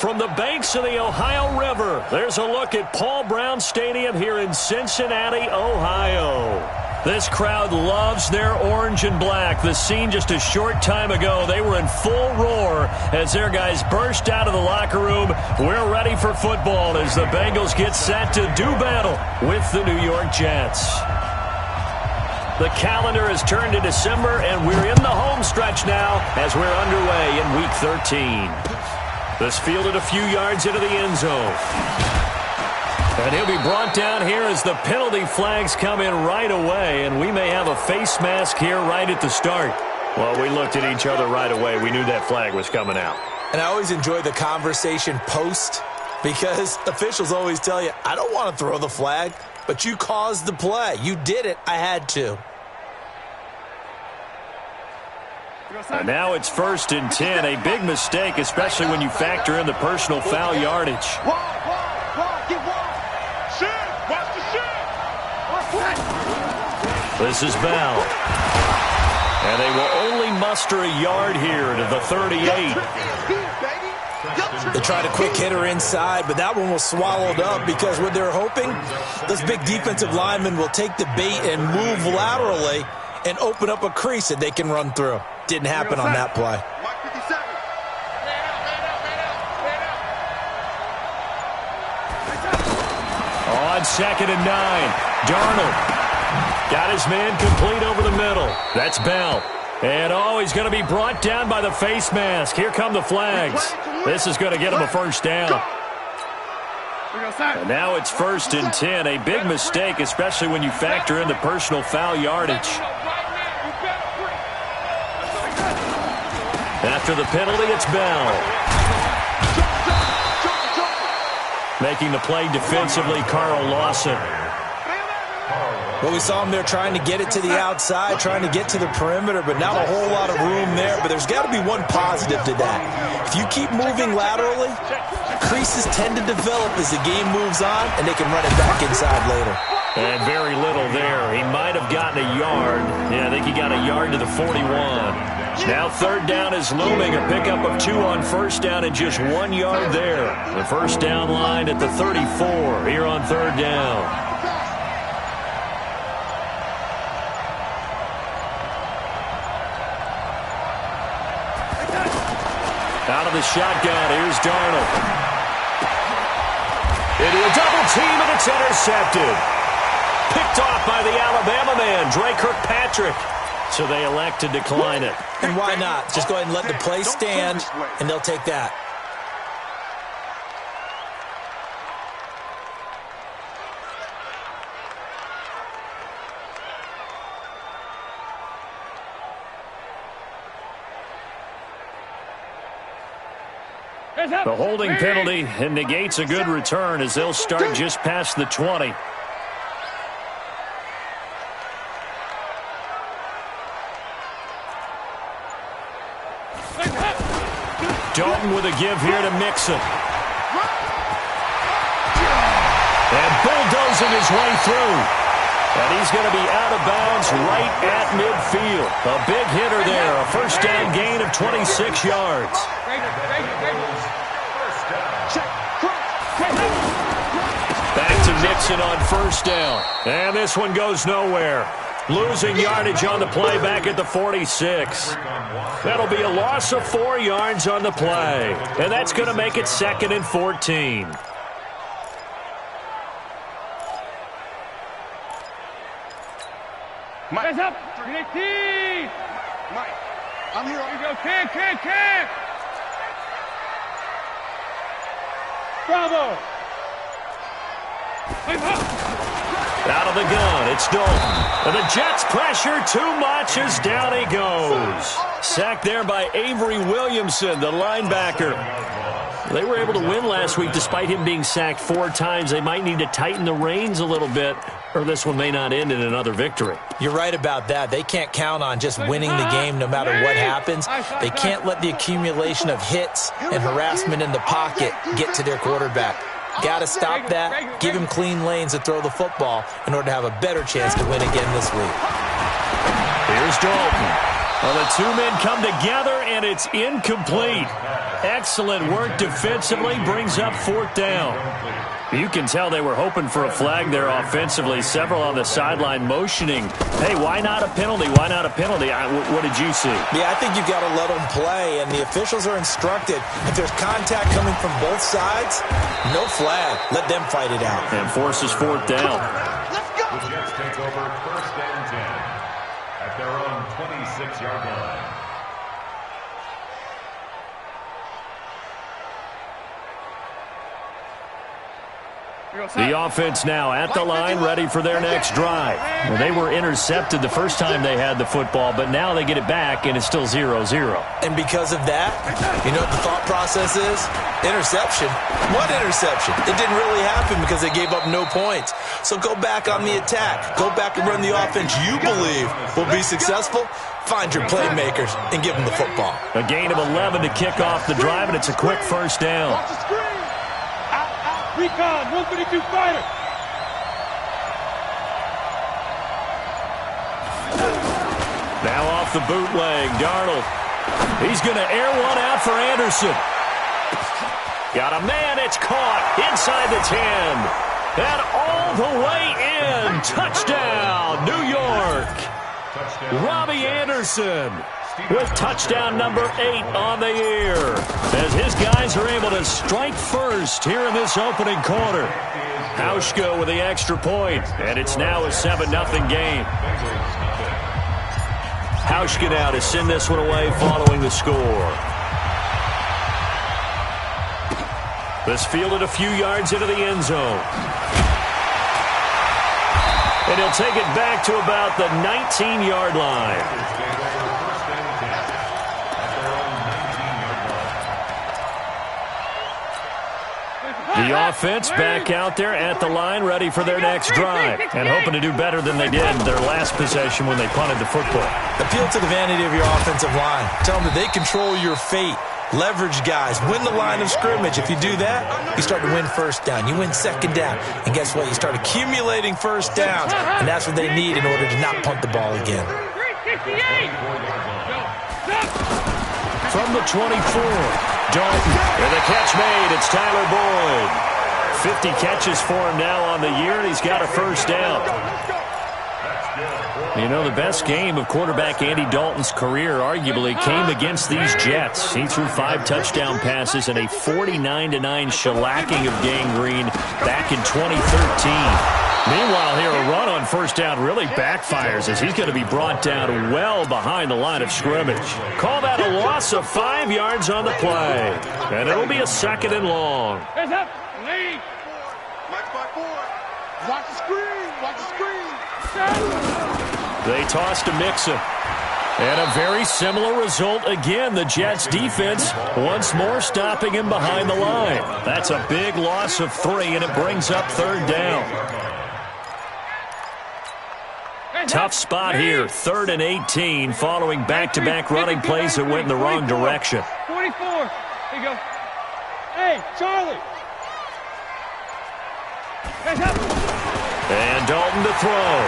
From the banks of the Ohio River, there's a look at Paul Brown Stadium here in Cincinnati, Ohio. This crowd loves their orange and black. The scene just a short time ago, they were in full roar as their guys burst out of the locker room. We're ready for football as the Bengals get set to do battle with the New York Jets. The calendar has turned to December, and we're in the home stretch now as we're underway in Week 13. This fielded a few yards into the end zone. And he'll be brought down here as the penalty flags come in right away, and we may have a face mask here right at the start. Well, we looked at each other right away. We knew that flag was coming out. And I always enjoy the conversation post because officials always tell you, I don't want to throw the flag, but you caused the play. You did it. I had to. And now it's 1st and 10, a big mistake, especially when you factor in the personal foul yardage. This is Bell. And they will only muster a yard here to the 38. They tried a quick hitter inside, but that one was swallowed up because what they're hoping, those big defensive linemen will take the bait and move laterally and open up a crease that they can run through. Didn't happen on that play. On 2nd and 9, Darnold got his man complete over the middle. That's Bell. And he's going to be brought down by the face mask. Here come the flags. This is going to get him a first down. And now it's 1st and 10, a big mistake, especially when you factor in the personal foul yardage. After the penalty, it's Bell. Making the play defensively, Carl Lawson. Well, we saw him there trying to get it to the outside, trying to get to the perimeter, but not a whole lot of room there. But there's got to be one positive to that. If you keep moving laterally, creases tend to develop as the game moves on, and they can run it back inside later. And very little there. He might have gotten a yard. Yeah, I think he got a yard to the 41. Now 3rd down is looming, a pickup of 2 on 1st down and just 1 yard there. The first down line at the 34 here on 3rd down. Out of the shotgun, here's Darnold. Into a double team, and it's intercepted. Picked off by the Alabama man, Dre Kirkpatrick. So they elect to decline it. And why not? Just go ahead and let the play stand, and they'll take that. The holding penalty and negates a good return as they'll start just past the 20. Dalton with a give here to Mixon. And bulldozing his way through. And he's going to be out of bounds right at midfield. A big hitter there. A first down gain of 26 yards. Back to Mixon on 1st down. And this one goes nowhere. Losing yardage on the play back at the 46. That'll be a loss of 4 yards on the play. And that's going to make it 2nd and 14. Mike, up. Mike, I'm here. Here you go. Kick. Bravo. Out of the gun, it's Dalton. And the Jets pressure too much as down he goes. Sacked there by Avery Williamson, the linebacker. They were able to win last week despite him being sacked 4 times. They might need to tighten the reins a little bit, or this one may not end in another victory. You're right about that. They can't count on just winning the game no matter what happens. They can't let the accumulation of hits and harassment in the pocket get to their quarterback. Got to stop that, give him clean lanes to throw the football in order to have a better chance to win again this week. Here's Dalton. Well, the 2 men come together, and it's incomplete. Excellent work defensively, brings up 4th down. You can tell they were hoping for a flag there offensively. Several on the sideline motioning, hey, why not a penalty? Why not a penalty? What did you see? Yeah, I think you've got to let them play, and the officials are instructed. If there's contact coming from both sides, no flag. Let them fight it out. And forces 4th down. Let's go. The Jets take over 1st and 10 at their own 26-yard line. The offense now at the line, ready for their next drive. Well, they were intercepted the first time they had the football, but now they get it back, and it's still 0-0. And because of that, you know what the thought process is? Interception. What interception? It didn't really happen because they gave up no points. So go back on the attack. Go back and run the offense you believe will be successful. Find your playmakers and give them the football. A gain of 11 to kick off the drive, and it's a quick 1st down. Recon, 152 fighter. Now off the bootleg, Darnold. He's going to air one out for Anderson. Got a man, it's caught inside the 10. And all the way in. Touchdown, New York. Robbie Anderson with touchdown number 8 on the year, as his guys are able to strike first here in this opening quarter. Hauschka with the extra point, and it's now a 7-0 game. Hauschka now to send this one away following the score. This fielded a few yards into the end zone. And he'll take it back to about the 19-yard line. The offense back out there at the line, ready for their next drive, and hoping to do better than they did in their last possession when they punted the football. Appeal to the vanity of your offensive line. Tell them that they control your fate. Leverage guys. Win the line of scrimmage. If you do that, you start to win 1st down. You win 2nd down. And guess what? You start accumulating 1st downs, and that's what they need in order to not punt the ball again. From the 24, Dalton. And the catch made. It's Tyler Boyd. 50 catches for him now on the year, and he's got a 1st down. You know, the best game of quarterback Andy Dalton's career arguably came against these Jets. He threw 5 touchdown passes and a 49-9 shellacking of Gang Green back in 2013. Meanwhile, here, a run on 1st down really backfires as he's going to be brought down well behind the line of scrimmage. Call that a loss of 5 yards on the play. And it'll be a 2nd and long. Hands up. Lead. Watch the screen. Watch the screen. They toss to Mixon. And a very similar result again. The Jets defense once more stopping him behind the line. That's a big loss of 3, and it brings up 3rd down. Tough spot here, 3rd and 18, following back-to-back running plays that went in the wrong direction. 44. Here you go. Hey, Charlie. Hands up. And Dalton to throw.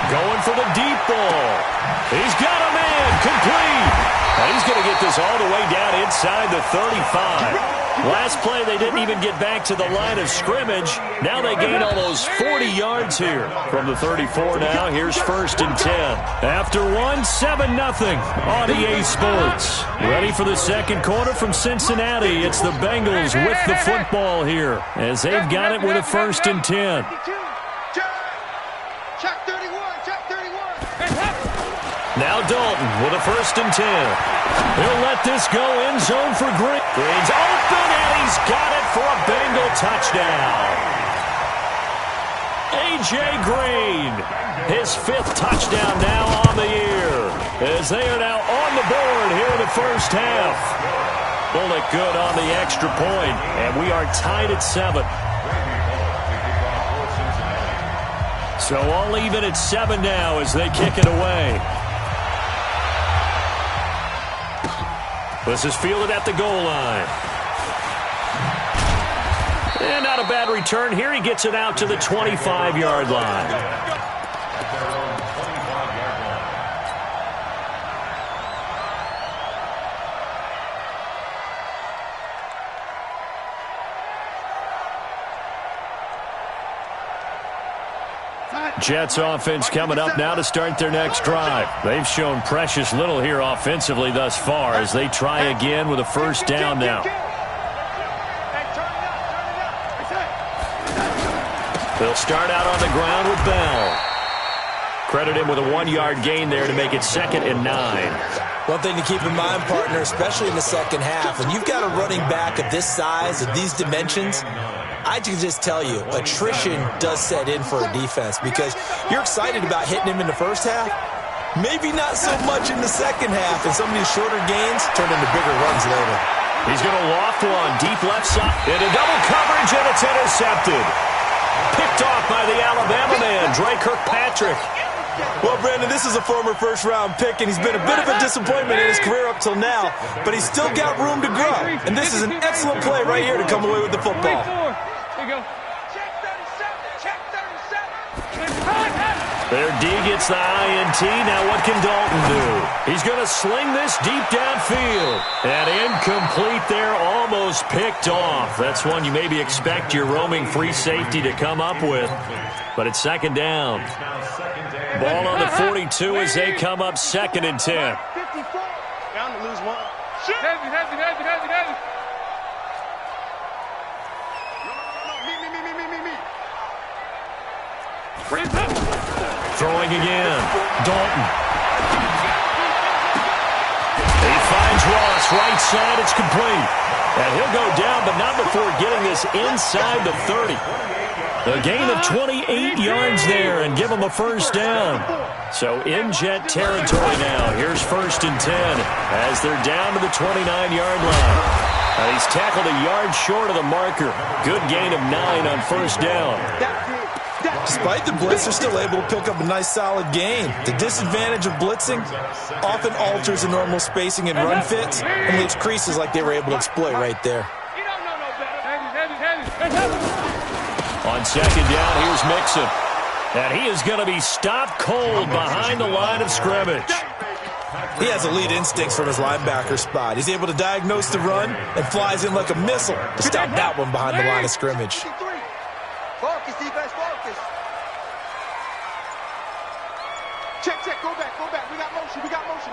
Going for the deep ball. He's got a man, complete. And he's going to get this all the way down inside the 35. Last play, they didn't even get back to the line of scrimmage. Now they gain almost 40 yards here. From the 34 now, here's 1st and 10. After 7-0 on EA Sports. Ready for the 2nd quarter from Cincinnati. It's the Bengals with the football here, as they've got it with a 1st and 10. Now Dalton with a 1st and 10. He'll let this go end zone for Green. Green's open, and he's got it for a Bengal touchdown. A.J. Green, his 5th touchdown now on the year, as they are now on the board here in the 1st half. Bullet good on the extra point, and we are tied at 7. So all even at 7 now as they kick it away. This is fielded at the goal line. And not a bad return here. He gets it out to the 25-yard line. Jets offense coming up now to start their next drive. They've shown precious little here offensively thus far as they try again with a first down now. They'll start out on the ground with Bell. Credit him with a 1-yard gain there to make it 2nd and 9. One thing to keep in mind, partner, especially in the second half, when you've got a running back of this size, of these dimensions, I can just tell you, attrition does set in for a defense because you're excited about hitting him in the first half. Maybe not so much in the second half, and some of these shorter gains turn into bigger runs later. He's going to loft one deep left side into double coverage, and it's intercepted. Picked off by the Alabama man, Dre Kirkpatrick. Well, Brandon, this is a former first-round pick, and he's been a bit of a disappointment in his career up till now, but he's still got room to grow. And this is an excellent play right here to come away with the football. Here you go. Check 37. Check 37. Their D gets the INT. Now what can Dalton do? He's going to sling this deep downfield. And incomplete there, almost picked off. That's one you maybe expect your roaming free safety to come up with. But it's 2nd down. Ball on the 42 as they come up 2nd and 10. Bound to lose one. Heavy. Me. Throwing again. Dalton. He finds Ross. Right side. It's complete. And he'll go down, but not before getting this inside the 30. A gain of 28 yards there and give him a first down. So in Jet territory now. Here's 1st and 10 as they're down to the 29-yard line. And he's tackled a yard short of the marker. Good gain of 9 on first down. Despite the blitz, they're still able to pick up a nice, solid gain. The disadvantage of blitzing often alters the normal spacing and run fits and leaves creases like they were able to exploit right there. On 2nd down, here's Mixon. And he is going to be stopped cold behind the line of scrimmage. He has elite instincts from his linebacker spot. He's able to diagnose the run and flies in like a missile to stop that one behind the line of scrimmage. Focus, defense, focus. Check, go back. We got motion.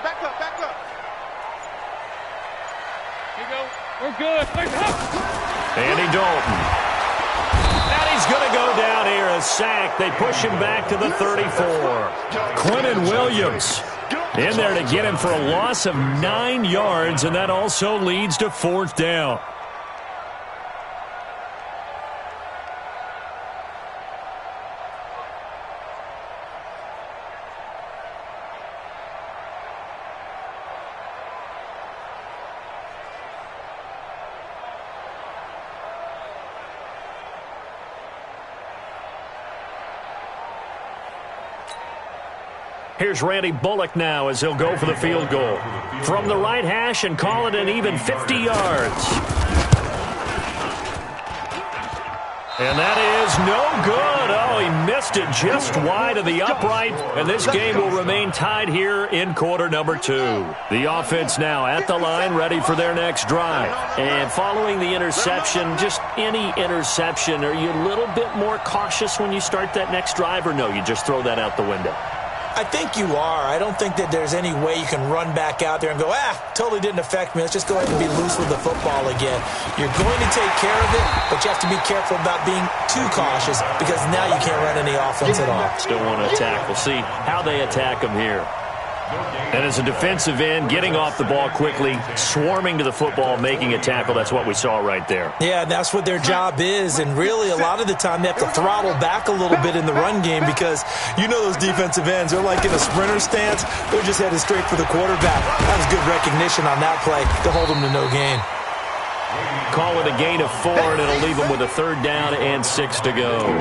Back up. Here you go. We're good. Andy Dalton. And he's going to go down here, a sack. They push him back to the 34. Quentin Williams in there to get him for a loss of 9 yards, and that also leads to 4th down. Here's Randy Bullock now as he'll go for the field goal. From the right hash and call it an even 50 yards. And that is no good. Oh, he missed it just wide of the upright. And this game will remain tied here in quarter number 2. The offense now at the line, ready for their next drive. And following the interception, just any interception, are you a little bit more cautious when you start that next drive, or no, you just throw that out the window? I think you are. I don't think that there's any way you can run back out there and go, totally didn't affect me. Let's just go ahead and be loose with the football again. You're going to take care of it, but you have to be careful about being too cautious because now you can't run any offense at all. Still want to attack. We'll see how they attack him here. And as a defensive end, getting off the ball quickly, swarming to the football, making a tackle, that's what we saw right there. Yeah, that's what their job is, and really a lot of the time they have to throttle back a little bit in the run game because you know those defensive ends, they're like in a sprinter stance. They're just headed straight for the quarterback. That was good recognition on that play to hold them to no gain. Call it a gain of 4, and it'll leave them with a 3rd down and 6 to go.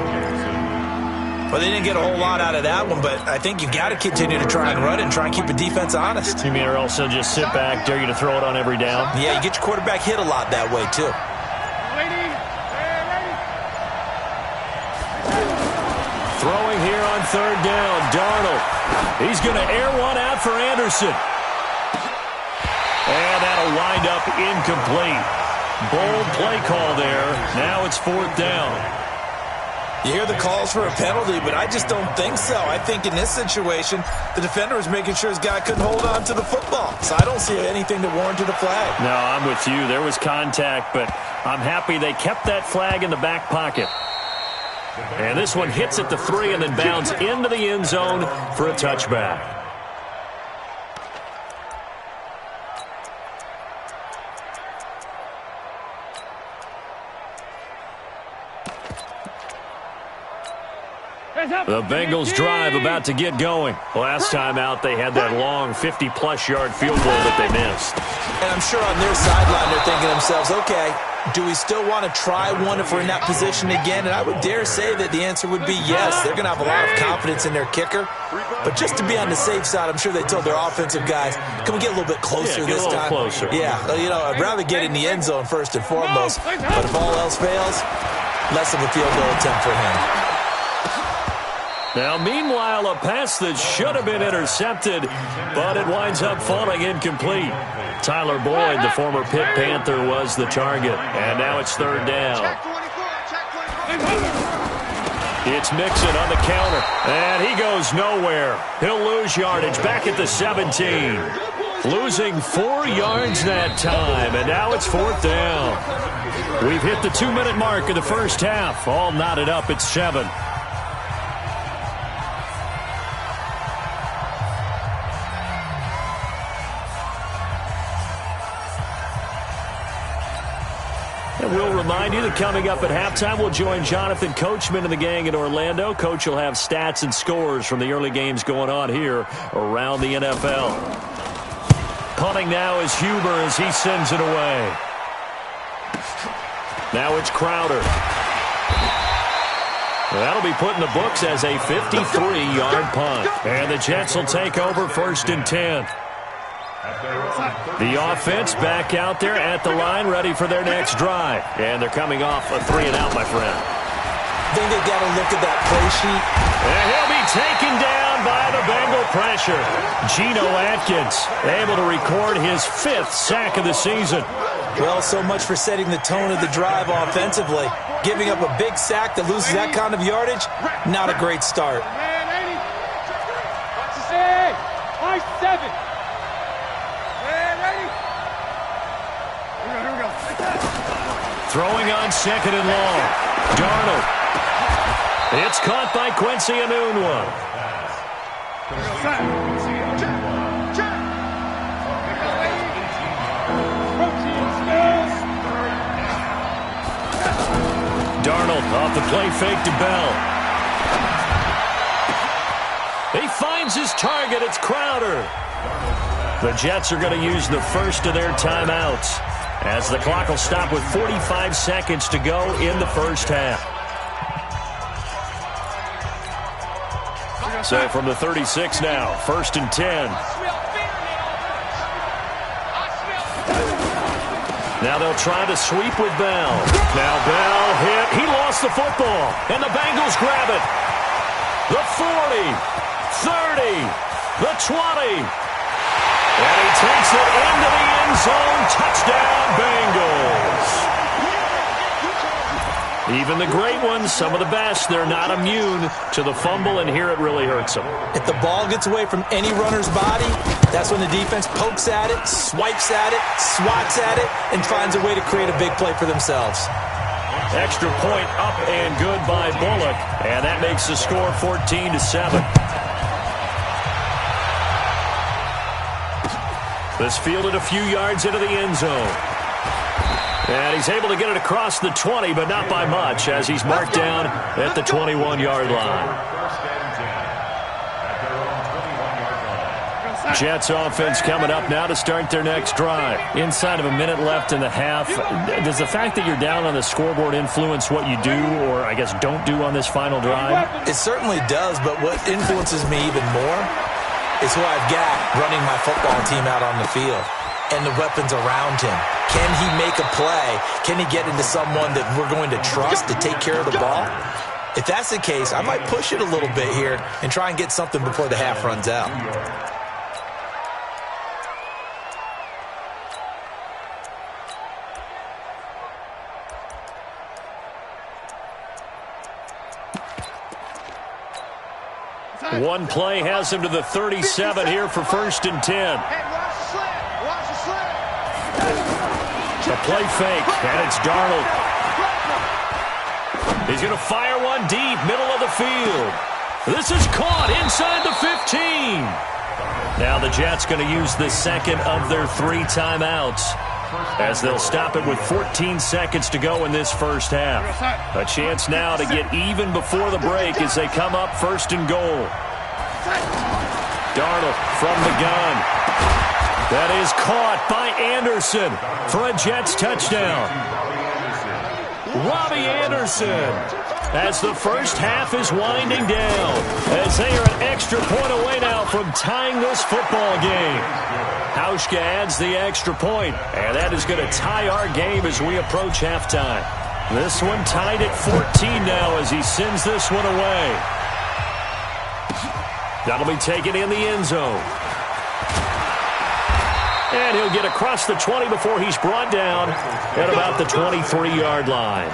Well, they didn't get a whole lot out of that one, but I think you've got to continue to try and run it and try and keep the defense honest. You mean or also just sit back, dare you to throw it on every down? Yeah, you get your quarterback hit a lot that way, too. Throwing here on 3rd down, Darnold. He's going to air one out for Anderson. And that'll wind up incomplete. Bold play call there. Now it's 4th down. You hear the calls for a penalty, but I just don't think so. I think in this situation, the defender was making sure his guy couldn't hold on to the football. So I don't see anything that warranted a flag. No, I'm with you. There was contact, but I'm happy they kept that flag in the back pocket. And this one hits at the 3 and then bounds into the end zone for a touchback. The Bengals drive about to get going. Last time out, they had that long 50-plus yard field goal that they missed. And I'm sure on their sideline they're thinking to themselves, okay, do we still want to try one if we're in that position again? And I would dare say that the answer would be yes. They're going to have a lot of confidence in their kicker. But just to be on the safe side, I'm sure they told their offensive guys, can we get a little bit closer this time? Closer. Yeah, I'd rather get in the end zone first and foremost. But if all else fails, less of a field goal attempt for him. Now, meanwhile, a pass that should have been intercepted, but it winds up falling incomplete. Tyler Boyd, the former Pitt Panther, was the target. And now it's third down. It's Mixon on the counter. And he goes nowhere. He'll lose yardage back at the 17. Losing 4 yards that time. And now it's fourth down. We've hit the 2-minute mark of the first half. All knotted up at 7. And we'll remind you that coming up at halftime, we'll join Jonathan Coachman and the gang in Orlando. Coach will have stats and scores from the early games going on here around the NFL. Punting now is Huber as he sends it away. Now it's Crowder. That'll be put in the books as a 53-yard punt. And the Jets will take over first and 10. The offense back out there at the line, ready for their next drive. And they're coming off a 3-and-out, my friend. I think they've got to look at that play sheet. And he'll be taken down by the Bengal pressure. Geno Atkins able to record his 5th sack of the season. Well, so much for setting the tone of the drive offensively. Giving up a big sack that loses that kind of yardage, not a great start. Hey, 7. Throwing on 2nd and long. Darnold. It's caught by Quincy Enunwa. Darnold off the play fake to Bell. He finds his target. It's Crowder. The Jets are going to use the first of their timeouts, as the clock will stop with 45 seconds to go in the first half. So from the 36 now, first and 10. Now they'll try to sweep with Bell. Now Bell hit. He lost the football, and the Bengals grab it. The 40, 30, the 20. And he takes it into the end zone. Touchdown, Bengals. Even the great ones, some of the best, they're not immune to the fumble, and here it really hurts them. If the ball gets away from any runner's body, that's when the defense pokes at it, swipes at it, swats at it, and finds a way to create a big play for themselves. Extra point up and good by Bullock, and that makes the score 14-7. This fielded a few yards into the end zone. And he's able to get it across the 20, but not by much, as he's marked down at the 21-yard line. Jets offense coming up now to start their next drive. Inside of a minute left in the half, does the fact that you're down on the scoreboard influence what you do, or I guess don't do on this final drive? It certainly does, but what influences me even more is who I've got running my football team out on the field and the weapons around him. Can he make a play? Can he get into someone that we're going to trust to take care of the ball? If that's the case, I might push it a little bit here and try and get something before the half runs out. One play has him to the 37 here for 1st and 10. A play fake, and it's Darnold. He's going to fire one deep, middle of the field. This is caught inside the 15. Now the Jets going to use the second of their 3 timeouts, as they'll stop it with 14 seconds to go in this first half. A chance now to get even before the break as they come up 1st and goal. Darnold from the gun. That is caught by Anderson for a Jets touchdown. Robbie Anderson, as the first half is winding down, as they are an extra point away now from tying this football game. Hauschka adds the extra point, and that is going to tie our game as we approach halftime. This one tied at 14 now as he sends this one away. That'll be taken in the end zone. And he'll get across the 20 before he's brought down at about the 23-yard line.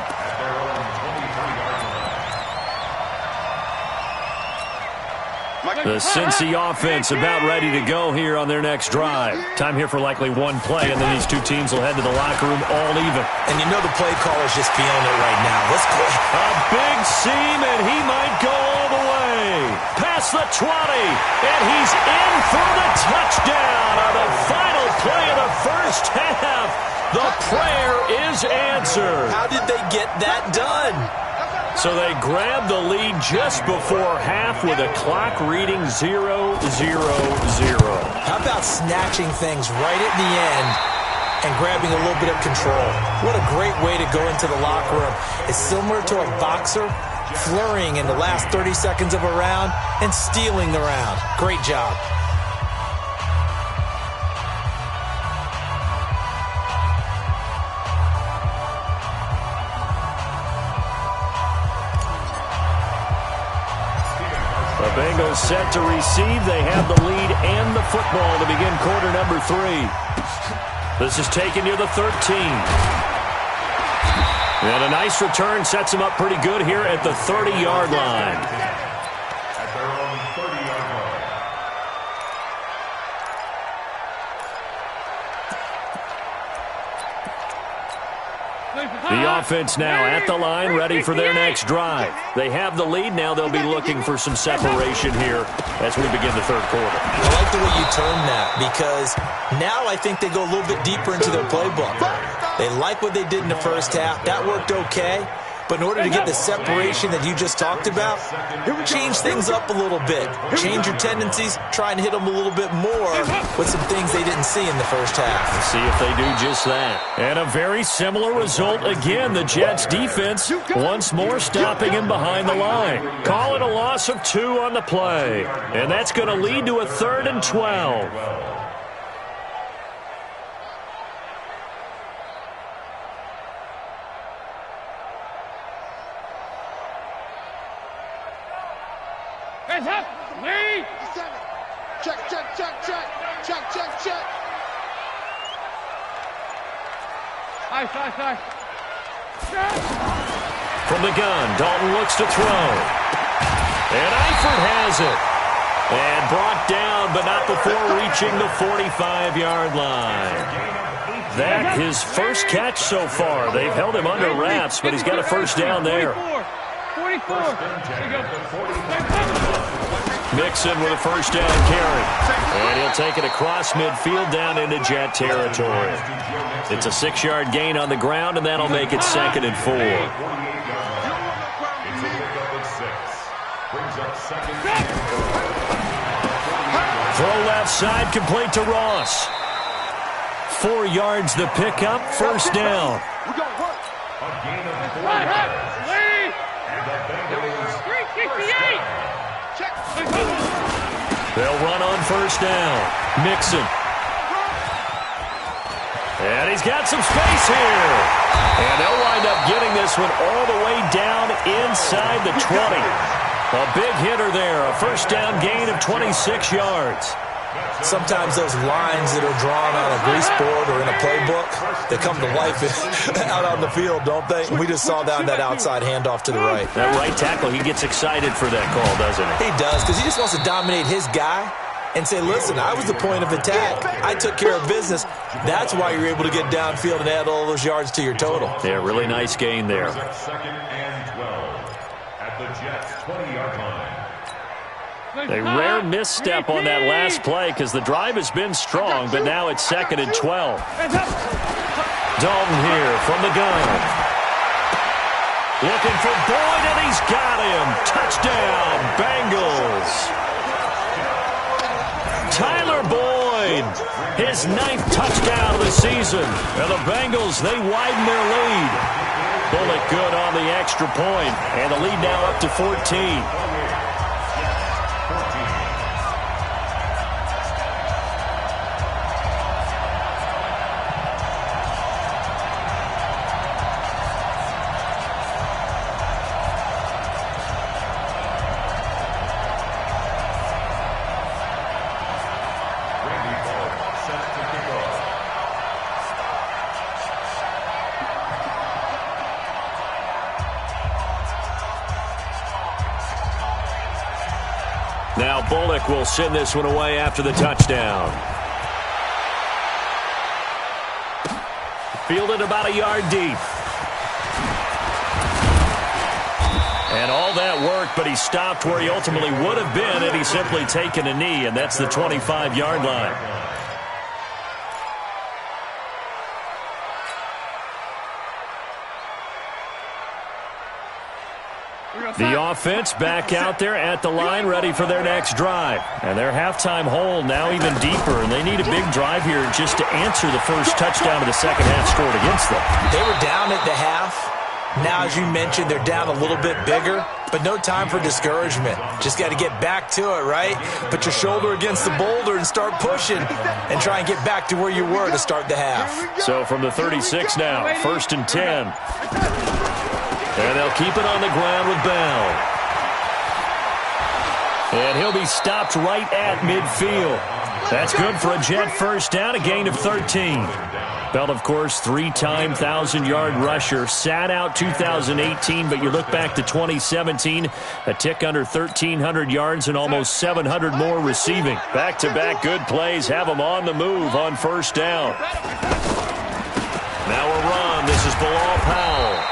The Cincy offense about ready to go here on their next drive. Time here for likely one play, and then these two teams will head to the locker room all even. And you know the play caller's just feeling it right now. Let's go. A big seam, and he might go all the way. Past the 20, and he's in for the touchdown on the final play of the first half. The prayer is answered. How did they get that done? So they grab the lead just before half with a clock reading 0-0-0. How about snatching things right at the end and grabbing a little bit of control? What a great way to go into the locker room. It's similar to a boxer flurrying in the last 30 seconds of a round and stealing the round. Great job. The Bengals set to receive. They have the lead and the football to begin quarter number 3. This is taken near the 13. And a nice return sets him up pretty good here at the 30-yard line. At their own 30-yard line. The offense now at the line, ready for their next drive. They have the lead. Now they'll be looking for some separation here as we begin the third quarter. I like the way you term that, because now I think they go a little bit deeper into their playbook. They like what they did in the first half. That worked okay. But in order to get the separation that you just talked about, change things up a little bit. Change your tendencies. Try and hit them a little bit more with some things they didn't see in the first half. Let's see if they do just that. And a very similar result again. The Jets defense once more stopping him behind the line. Call it a loss of 2 on the play. And that's going to lead to a 3rd and 12. Hands up! Lead! Check. High. From the gun, Dalton looks to throw. And Eifert has it. And brought down, but not before reaching the 45-yard line. That his first catch so far. They've held him under wraps, but he's got a first down there. 44. There you go. Mixon with a first down carry. And he'll take it across midfield down into Jet territory. It's a 6-yard gain on the ground, and that'll make it 2nd and 4. Throw left side, complete to Ross. 4 yards the pickup, first down. They'll run on first down. Mixon. And he's got some space here. And they'll wind up getting this one all the way down inside the 20. A big hitter there. A first down gain of 26 yards. Sometimes those lines that are drawn on a grease board or in a playbook, they come to life out on the field, don't they? We just saw down that outside handoff to the right. That right tackle, he gets excited for that call, doesn't he? He does, because he just wants to dominate his guy and say, listen, I was the point of attack. I took care of business. That's why you're able to get downfield and add all those yards to your total. Yeah, really nice gain there. Second and 12 at the Jets' 20-yard line. A rare misstep on that last play because the drive has been strong, but now it's second and 12. Dalton here from the gun. Looking for Boyd, and he's got him. Touchdown, Bengals. Tyler Boyd, his 9th touchdown of the season. And the Bengals, they widen their lead. Bullock good on the extra point, and the lead now up to 14. Now Bullock will send this one away after the touchdown. Fielded about a yard deep. And all that work, but he stopped where he ultimately would have been had he simply taken a knee, and that's the 25-yard line. The offense back out there at the line, ready for their next drive. And their halftime hole now even deeper, and they need a big drive here just to answer the first touchdown of the second half scored against them. They were down at the half. Now, as you mentioned, they're down a little bit bigger, but no time for discouragement. Just got to get back to it, right? Put your shoulder against the boulder and start pushing and try and get back to where you were to start the half. So from the 36 now, 1st and 10. And they'll keep it on the ground with Bell. And he'll be stopped right at midfield. That's good for a Jet first down, a gain of 13. Bell, of course, 3-time 1,000-yard rusher. Sat out 2018, but you look back to 2017, a tick under 1,300 yards and almost 700 more receiving. Back-to-back good plays have him on the move on first down. Now a run. This is Bilal Powell.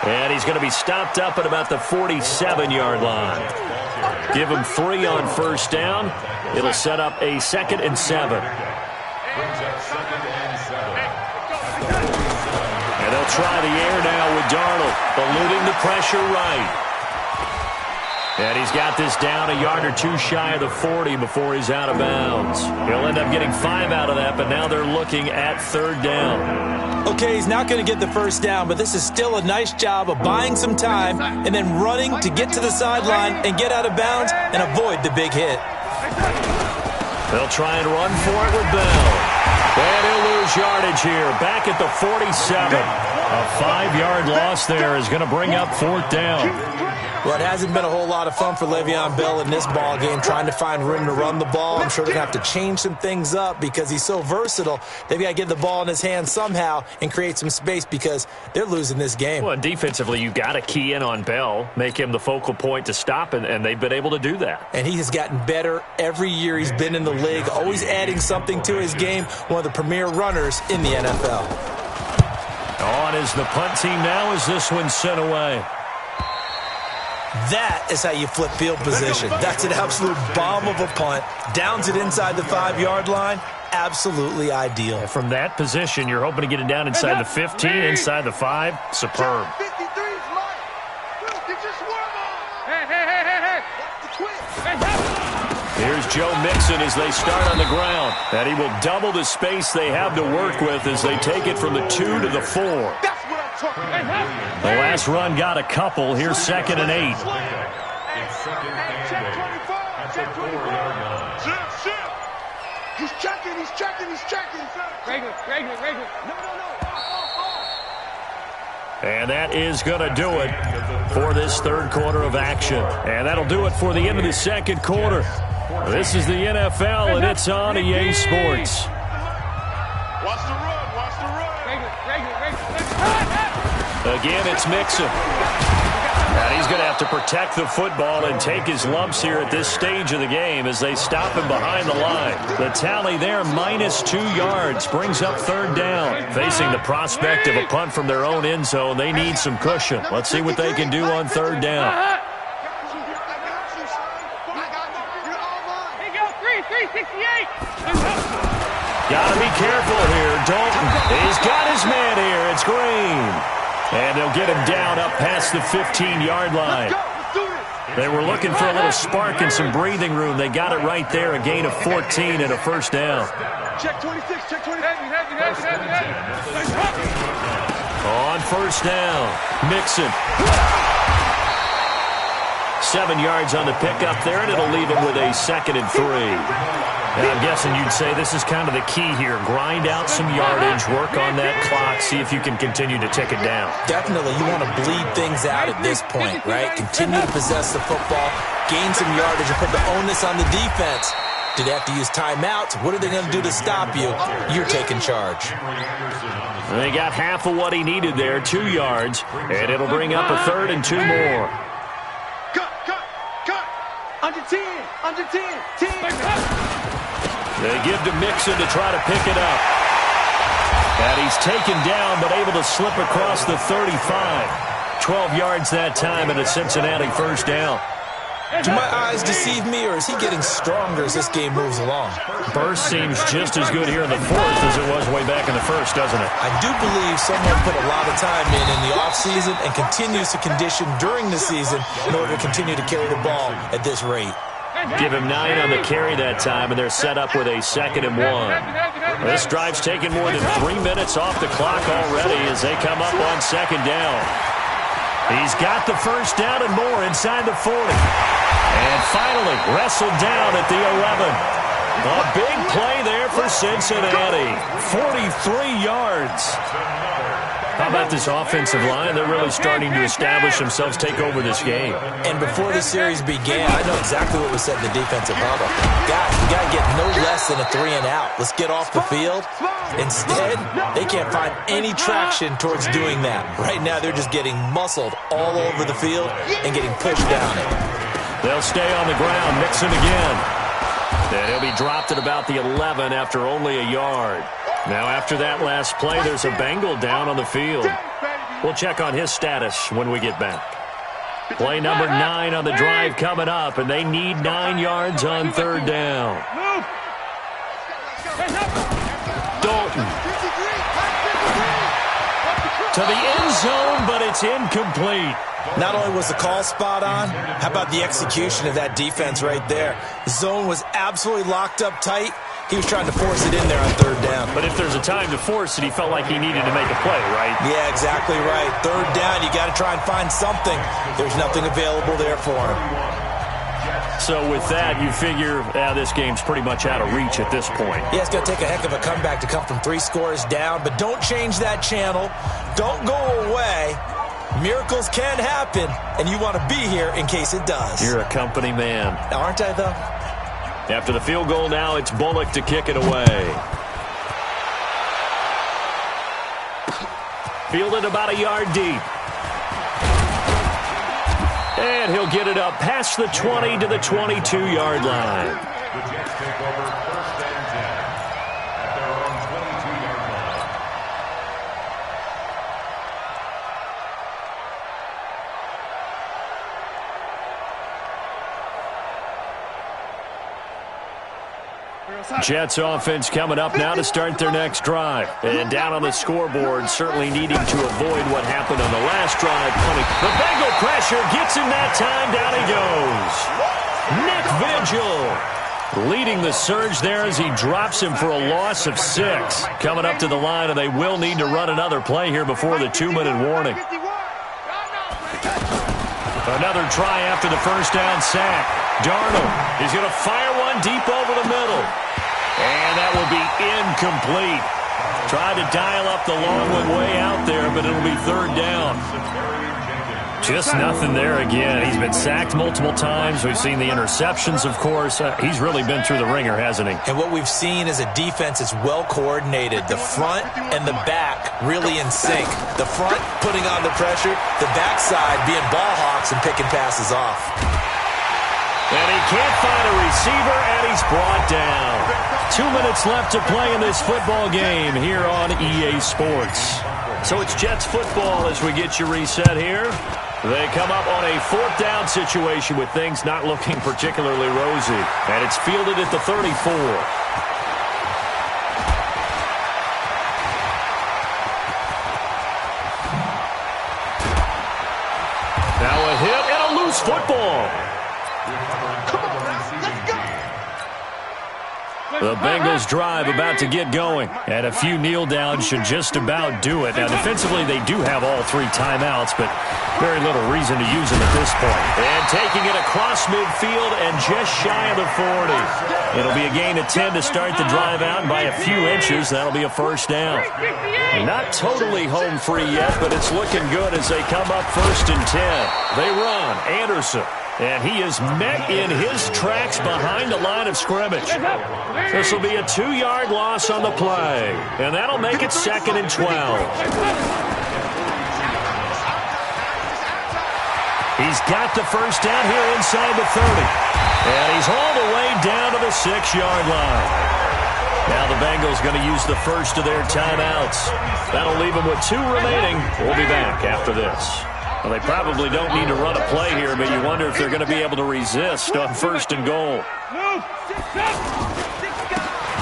And he's going to be stopped up at about the 47-yard line. Give him 3 on first down. It'll set up a 2nd and 7. And they'll try the air now with Darnold, eluding the pressure right. And he's got this down a yard or two shy of the 40 before he's out of bounds. He'll end up getting 5 out of that, but now they're looking at 3rd down. Okay, he's not going to get the first down, but this is still a nice job of buying some time and then running to get to the sideline and get out of bounds and avoid the big hit. They'll try and run for it with Bell. And he'll lose yardage here. Back at the 47. A 5-yard loss there is going to bring up 4th down. Well, it hasn't been a whole lot of fun for Le'Veon Bell in this ball game, trying to find room to run the ball. I'm sure they're going to have to change some things up because he's so versatile. They've got to get the ball in his hands somehow and create some space because they're losing this game. Well, and defensively, you got to key in on Bell, make him the focal point to stop, and they've been able to do that. And he has gotten better every year he's been in the league, always adding something to his game, one of the premier runners in the NFL. On is the punt team now as this one's sent away. That is how you flip field position. That's an absolute bomb of a punt. Downs it inside the 5-yard line. Absolutely ideal. And from that position, you're hoping to get it down inside the 15, inside the 5. Superb. Here's Joe Mixon as they start on the ground. And he will double the space they have to work with as they take it from the 2 to the 4. The last run got a couple. Here's 2nd and 8. He's checking. Regular. No. And that is going to do it for this 3rd quarter of action. And that'll do it for the end of the 2nd quarter. This is the NFL, and it's on EA Sports. Watch the run. Watch the run. Again, it's Mixon. And he's going to have to protect the football and take his lumps here at this stage of the game as they stop him behind the line. The tally there, -2 yards, brings up third down. Facing the prospect of a punt from their own end zone, they need some cushion. Let's see what they can do on third down. Got to be careful here. Dalton, he's got his man here. It's Green. And they'll get him down up past the 15-yard line. They were looking for a little spark and some breathing room. They got it right there, a gain of 14 and a first down. Check 26, check 26. On first down, Mixon. 7 yards on the pickup there, and it'll leave him with a 2nd and 3. And I'm guessing you'd say this is kind of the key here. Grind out some yardage, work on that clock, see if you can continue to tick it down. Definitely, you want to bleed things out at this point, right? Continue to possess the football, gain some yardage, and put the onus on the defense. Do they have to use timeouts? What are they going to do to stop you? You're taking charge. They got half of what he needed there, 2 yards, and it'll bring up a 3rd and 2 more. Cut. Under 10, 10. They give to Mixon to try to pick it up. And he's taken down, but able to slip across the 35. 12 yards that time, and a Cincinnati first down. Do my eyes deceive me, or is he getting stronger as this game moves along? Burst seems just as good here in the 4th as it was way back in the 1st, doesn't it? I do believe someone put a lot of time in the offseason and continues to condition during the season in order to continue to carry the ball at this rate. Give him 9 on the carry that time, and they're set up with a 2nd and 1. This drive's taken more than 3 minutes off the clock already as they come up on 2nd down. He's got the first down and more inside the 40. And finally wrestled down at the 11. A big play there for Cincinnati. 43 yards. How about this offensive line? They're really starting to establish themselves, take over this game. And before the series began, I know exactly what was said in the defensive huddle. Guys, we got to get no less than a 3-and-out. Let's get off the field. Instead, they can't find any traction towards doing that. Right now, they're just getting muscled all over the field and getting pushed down it. They'll stay on the ground. Mixon again. And he'll be dropped at about the 11 after only a yard. Now, after that last play, there's a Bengal down on the field. We'll check on his status when we get back. Play number 9 on the drive coming up, and they need 9 yards on third down. Dalton. To the end zone, but it's incomplete. Not only was the call spot on, how about the execution of that defense right there? The zone was absolutely locked up tight. He was trying to force it in there on third down. But if there's a time to force it, he felt like he needed to make a play, right? Yeah, exactly right. Third down, you got to try and find something. There's nothing available there for him. So with that, you figure this game's pretty much out of reach at this point. Yeah, it's going to take a heck of a comeback to come from 3 scores down, but don't change that channel. Don't go away. Miracles can happen, and you want to be here in case it does. You're a company man. Aren't I, though? After the field goal now, it's Bullock to kick it away. Fielded about a yard deep. And he'll get it up past the 20 to the 22-yard line. The Jets take over 1st and 10 at their own 22-yard line. Jets offense coming up now to start their next drive. And down on the scoreboard, certainly needing to avoid what happened on the last drive. The Bengal pressure gets him that time. Down he goes. Nick Vigil leading the surge there as he drops him for a loss of 6. Coming up to the line, and they will need to run another play here before the 2-minute warning. Another try after the first down sack. Darnold is going to fire one deep over the middle. And that will be incomplete. Tried to dial up the long one way out there, but it'll be third down. Just nothing there again. He's been sacked multiple times. We've seen the interceptions, of course. He's really been through the ringer, hasn't he? And what we've seen is a defense that's well coordinated. The front and the back really in sync. The front putting on the pressure, the backside being ball hawks and picking passes off. And he can't find a receiver, and he's brought down. 2 minutes left to play in this football game here on EA Sports. So it's Jets football as we get you reset here. They come up on a 4th down situation with things not looking particularly rosy. And it's fielded at the 34. Now a hit and a loose football. The Bengals drive about to get going, and a few kneel downs should just about do it. Now, defensively, they do have all 3 timeouts, but very little reason to use them at this point. And taking it across midfield and just shy of the 40. It'll be a gain of 10 to start the drive out, and by a few inches, that'll be a first down. Not totally home free yet, but it's looking good as they come up 1st and 10. They run. Anderson. And he is met in his tracks behind the line of scrimmage. This will be a 2-yard loss on the play. And that'll make it 2nd and 12. He's got the first down here inside the 30. And he's all the way down to the 6-yard line. Now the Bengals going to use the first of their timeouts. That'll leave them with 2 remaining. We'll be back after this. Well, they probably don't need to run a play here, but you wonder if they're going to be able to resist on 1st and goal.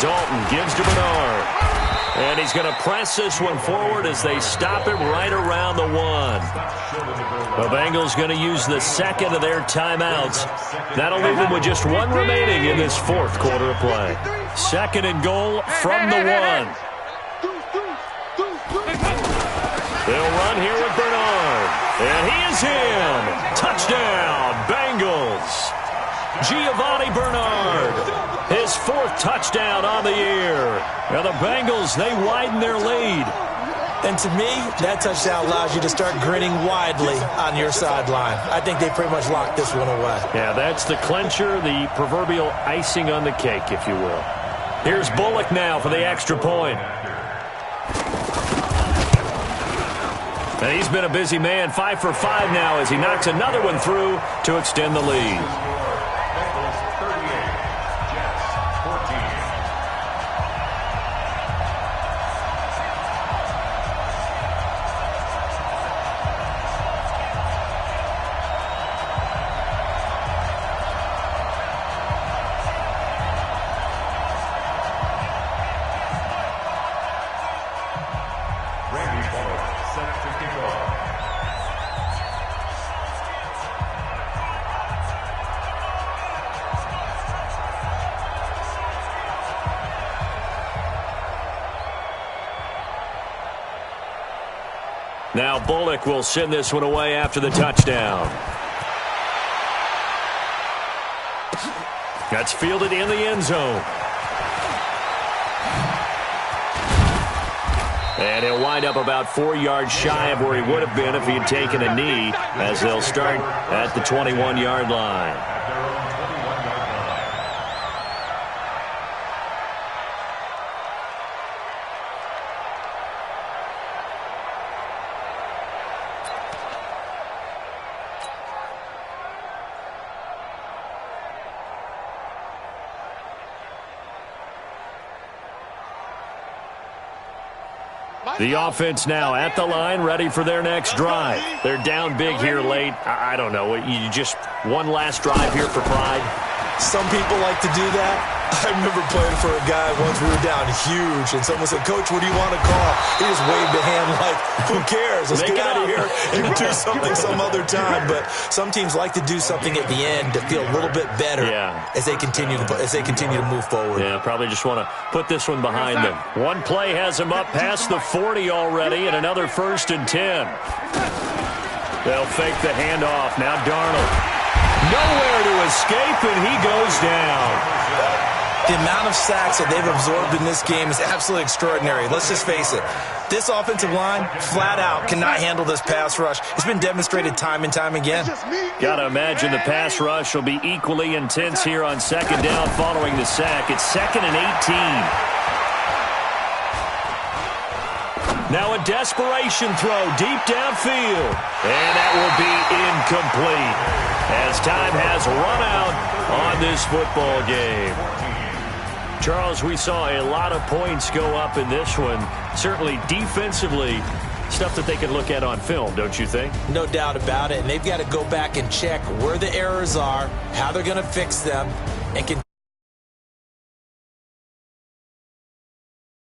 Dalton gives to Bernard. And he's going to press this one forward as they stop it right around the 1. The Bengals going to use the 2nd of their timeouts. That'll leave them with just 1 remaining in this 4th quarter of play. 2nd and goal from the 1. They'll run here with Bernard. And he is in. Touchdown, Bengals. Giovanni Bernard. His 4th touchdown on the year. Now the Bengals, they widen their lead. And to me, that touchdown allows you to start grinning widely on your sideline. I think they pretty much locked this one away. Yeah, that's the clincher, the proverbial icing on the cake, if you will. Here's Bullock now for the extra point. And he's been a busy man, 5 for 5 now as he knocks another one through to extend the lead. Bengals 38, Jets 14. Now Bullock will send this one away after the touchdown. That's fielded in the end zone. And he'll wind up about 4 yards shy of where he would have been if he had taken a knee, as they'll start at the 21-yard line. The offense now at the line, ready for their next drive. They're down big here late. I don't know. You just one last drive here for pride? Some people like to do that. I remember playing for a guy once. We were down huge, and someone said, "Coach, what do you want to call?" He just waved a hand like, "Who cares? Let's get out of here and do something some other time." But some teams like to do something at the end to feel a little bit better as they continue to move forward. Yeah, probably just want to put this one behind them. One play has them up past the 40 already, and another 1st and 10. They'll fake the handoff. Now Darnold. Nowhere to escape, and he goes down. The amount of sacks that they've absorbed in this game is absolutely extraordinary. Let's just face it. This offensive line, flat out, cannot handle this pass rush. It's been demonstrated time and time again. Got to imagine the pass rush will be equally intense here on second down following the sack. It's 2nd and 18. Now a desperation throw deep downfield. And that will be incomplete as time has run out on this football game. Charles, we saw a lot of points go up in this one. Certainly defensively, stuff that they can look at on film, don't you think? No doubt about it. And they've got to go back and check where the errors are, how they're going to fix them, and